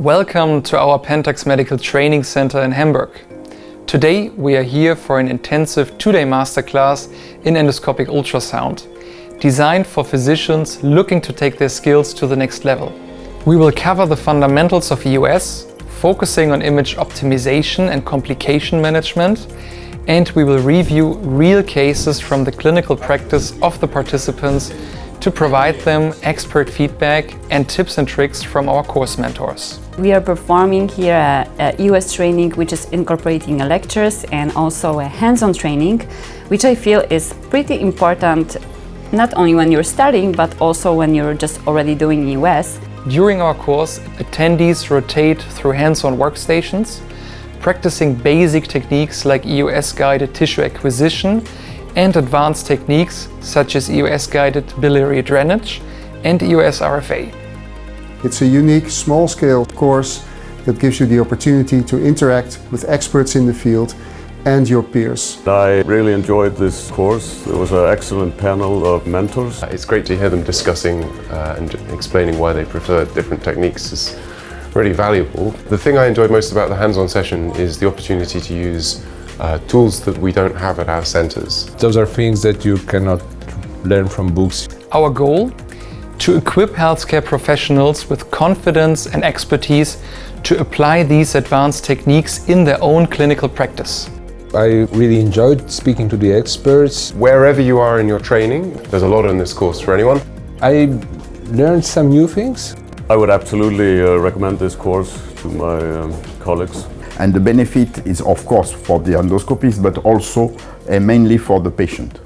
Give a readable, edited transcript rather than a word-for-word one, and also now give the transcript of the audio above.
Welcome to our PENTAX Medical Training Center in Hamburg. Today we are here for an intensive 2-day masterclass in endoscopic ultrasound, designed for physicians looking to take their skills to the next level. We will cover the fundamentals of EUS, focusing on image optimization and complication management, and we will review real cases from the clinical practice of the participants to provide them expert feedback and tips and tricks from our course mentors. We are performing here a EUS training which is incorporating lectures and also a hands-on training, which I feel is pretty important not only when you're studying but also when you're just already doing EUS. During our course, attendees rotate through hands-on workstations, practicing basic techniques like EUS-guided tissue acquisition and advanced techniques such as EUS-guided biliary drainage and EUS RFA. It's a unique, small-scale course that gives you the opportunity to interact with experts in the field and your peers. I really enjoyed this course. It was an excellent panel of mentors. It's great to hear them discussing and explaining why they prefer different techniques. It's really valuable. The thing I enjoyed most about the hands-on session is the opportunity to use tools that we don't have at our centers. Those are things that you cannot learn from books. Our goal? To equip healthcare professionals with confidence and expertise to apply these advanced techniques in their own clinical practice. I really enjoyed speaking to the experts. Wherever you are in your training, there's a lot in this course for anyone. I learned some new things. I would absolutely recommend this course to my colleagues. And the benefit is of course for the endoscopist, but also mainly for the patient.